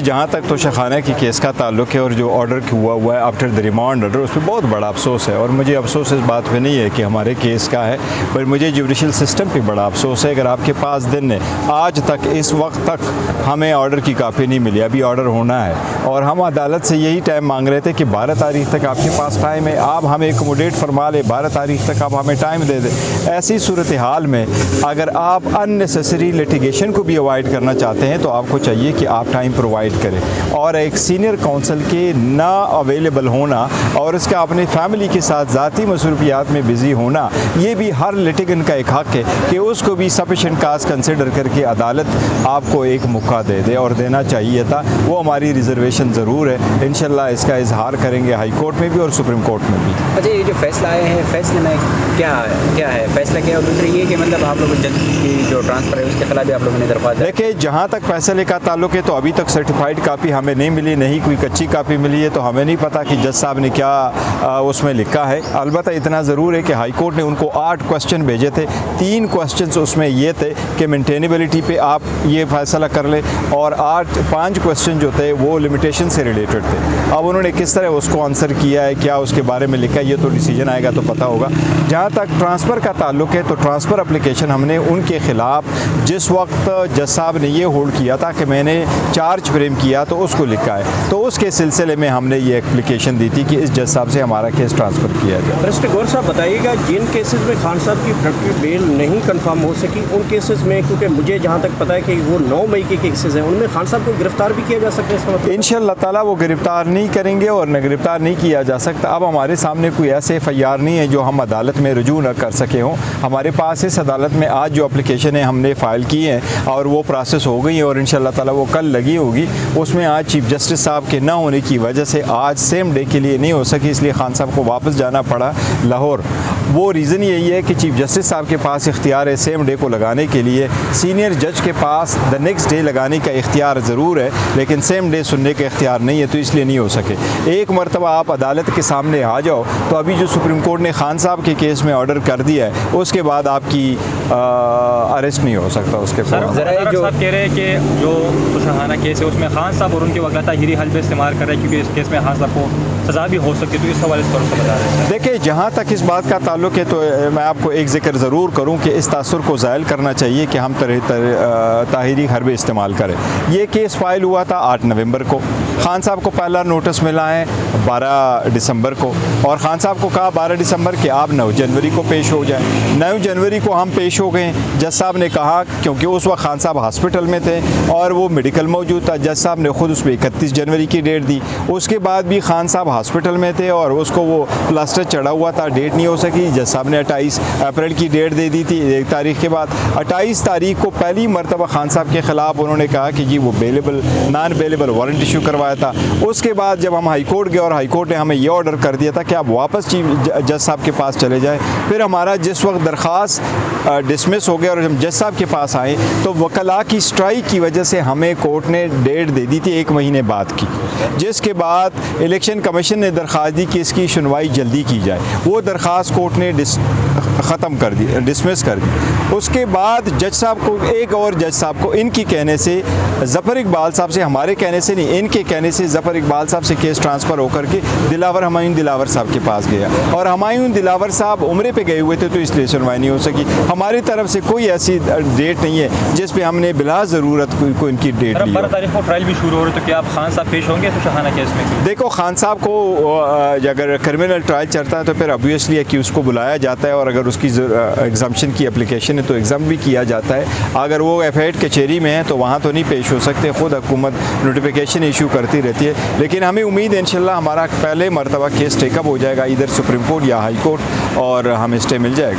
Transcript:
जहाँ तक तोशाखाना की केस का ताल्लुक़ है और जो ऑर्डर हुआ है आफ्टर द रिमांड ऑर्डर, उस पर बहुत बड़ा अफसोस है। और मुझे अफसोस इस बात पे नहीं है कि हमारे केस का है, पर मुझे जुडिशल सिस्टम पे बड़ा अफसोस है। अगर आपके पास दिन है, आज तक इस वक्त तक हमें ऑर्डर की कापी नहीं मिली, अभी ऑर्डर होना है और हम अदालत से यही टाइम मांग रहे थे कि 12 तारीख तक आपके पास टाइम है, आप हमें एकोमोडेट फरमा ले, 12 तारीख तक आप हमें टाइम दे दें। ऐसी सूरत हाल में अगर आप अननेसेसरी लिटिगेशन को भी अवॉइड करना चाहते हैं तो आपको चाहिए कि आप टाइम प्रोवाइड करें। और एक सीनियर काउंसिल के ना अवेलेबल होना और उसका अपने फैमिली के साथ ज़ाती मसरूफियात में बिज़ी होना, ये भी हर लिटिगेंट का एक हक़ है कि उसको भी सफिशेंट काज कंसिडर करके अदालत आपको एक मौका दे दे, और देना चाहिए था। वो हमारी रिजर्वेशन ज़रूर है, इंशाल्लाह इसका इजहार करेंगे हाई कोर्ट में भी और सुप्रीम कोर्ट में भी। अच्छा, ये जो फैसला आए हैं, फैसले में क्या है फैसला क्या है? और दूसरी ये कि मतलब आप लोग जज की जो ट्रांसफ़र है उसके खिलाफ भी आप लोगों ने दरख्वास्त। देखिए, जहाँ तक फैसले का ताल्लुक है तो अभी तक सर्टिफाइड कापी हमें नहीं मिली, नहीं कोई कच्ची कापी मिली है, तो हमें नहीं पता कि जज साहब ने क्या उसमें लिखा है। अलबत्ता इतना ज़रूर है कि हाई कोर्ट ने उनको 8 क्वेश्चन भेजे थे, 3 क्वेश्चन उसमें ये थे कि मेंटेनेबिलिटी पे आप ये फैसला कर ले, और 5 क्वेश्चन जो थे वो लिमिटेशन से रिलेटेड थे। अब उन्होंने किस तरह उसको आंसर किया है, क्या उसके बारे में लिखा है, ये तो डिसीजन आएगा तो पता होगा। जहाँ तक ट्रांसफ़र का ताल्लुक है तो ट्रांसफ़र एप्लीकेशन हमने उनके ख़िलाफ़ जिस वक्त जज साहब ने ये होल्ड किया था कि मैंने चार्ज फ्रेम किया तो उसको लिखा है, तो उसके सिलसिले में हमने ये एप्लीकेशन दी थी कि इस जज साहब से हमारा केस ट्रांसफ़र किया जाए। मिस्टर गौर साहब, बताइएगा जिन केसेस में खान साहब की प्रोडक्टिव बेल नहीं कंफर्म हो सकी, उन केसेस में, क्योंकि मुझे जहाँ तक पता है कि वो 9 मई के केसेस हैं, उनमें खान साहब को गिरफ्तार भी किया जा सकता है? इसका मतलब इंशाअल्लाह ताला वो गिरफ्तार नहीं करेंगे और न गिरफ्तार नहीं किया जा सकता। अब हमारे सामने कोई ऐसे FIR नहीं है जो हम अदालत में रुजू न कर सके हों। हमारे पास इस अदालत में आज जो एप्लीकेशन है हमने फ़ाइल की है और वो प्रोसेस हो गई है और इंशाअल्लाह ताला वो कल लगी होगी। उसमें आज चीफ जस्टिस साहब के ना होने की वजह से आज सेम डे के लिए नहीं हो सकी, इसलिए खान साहब को वापस जाना पड़ा लाहौर। वो रीज़न यही है कि चीफ जस्टिस साहब के पास इख्तियार है सेम डे को लगाने के लिए, सीनियर जज के पास द नेक्स्ट डे लगाने का इख्तियार ज़रूर है, लेकिन सेम डे सुनने का इख्तियार नहीं है, तो इसलिए नहीं हो सके। एक मरतबा आप अदालत के सामने आ जाओ तो अभी जो सुप्रीम कोर्ट ने खान साहब के केस में ऑर्डर कर दिया है उसके बाद आपकी अरेस्ट नहीं हो सकता। उसके साहब कह रहे हैं कि जो तोशाखाना केस है उसमें खान साहब और उनके वकील ताहिरी हल्फ इस्तेमाल कर रहे हैं, क्योंकि इस केस में खान साहब को सज़ा भी हो सकती है, तो इस हवाले से बता रहे हैं। देखिए, जहाँ तक इस बात का ताल्लुक है तो मैं आपको एक ज़िक्र ज़रूर करूँ कि इस तासुर को ज़ायल करना चाहिए कि हम ताहिरी हर्ब इस्तेमाल करें। ये केस फाइल हुआ था 8 नवंबर को, खान साहब को पहला नोटिस मिला है 12 दिसंबर को, और खान साहब को कहा 12 दिसंबर के आप 9 जनवरी को पेश हो जाए। 9 जनवरी को हम पेश हो गए। जज साहब ने कहा, क्योंकि उस वक्त खान साहब हॉस्पिटल में थे और वो मेडिकल मौजूद था, जज साहब ने ख़ुद उस पर 31 जनवरी की डेट दी। उसके बाद भी खान साहब हॉस्पिटल में थे और उसको वो प्लास्टर चढ़ा हुआ था, डेट नहीं हो सकी। जज साहब ने 28 अप्रैल की डेट दे दी थी, 1 तारीख के बाद। 28 तारीख को पहली मरतबा खान साहब के ख़िलाफ़ उन्होंने कहा कि जी वो bailable non bailable warrant issue करवाया था। उसके बाद जब हम हाई कोर्ट गए और हाई कोर्ट ने हमें ये ऑर्डर कर दिया था कि आप वापस चीफ जज साहब के पास चले जाएं। फिर हमारा जिस वक्त दरख्वास्त डिसमिस हो गया और हम जज साहब के पास आए तो वकला की स्ट्राइक की वजह से हमें कोर्ट ने डेट दे दी थी 1 महीने बाद की, जिसके बाद इलेक्शन कमीशन ने दरख्वास्त दी कि इसकी सुनवाई जल्दी की जाए। वो दरख्वास्त कोर्ट ने ख़त्म कर दी, डिसमिस कर दी। उसके बाद जज साहब को, एक और जज साहब को इनकी कहने से, ज़फ़र इकबाल साहब से, हमारे कहने से नहीं, इनके कहने से ज़फ़र इकबाल साहब से केस ट्रांसफ़र होकर के हुमायूं दिलावर साहब के पास गया, और हुमायूं दिलावर साहब उम्रे पे गए हुए थे तो इसलिए सुनवाई नहीं हो सकी। हमारी तरफ से कोई ऐसी डेट नहीं है जिस पे हमने बिला ज़रूरत को इनकी डेट ली। 12 तारीख को ट्रायल भी शुरू हो रहा है, तो क्या आप खान साहब पेश होंगे तोशाखाना केस में? देखो, खान साहब को अगर क्रिमिनल ट्रायल चलता है तो फिर ऑब्वियसली एक्यूज़ को बुलाया जाता है, और अगर उसकी एग्जाम्शन की एप्लीकेशन है तो एग्ज़ाम भी किया जाता है। अगर वो FIR कचहरी में है तो वहाँ तो नहीं पेश हो सकते, ख़ुद हुकूमत नोटिफिकेशन इशू करती रहती है। लेकिन हमें उम्मीद है इंशाल्लाह हमारा पहले मरतबा केस टेकअप हो जाएगा इधर सुप्रीम कोर्ट या हाई कोर्ट, और हमें स्टे मिल जाएगा।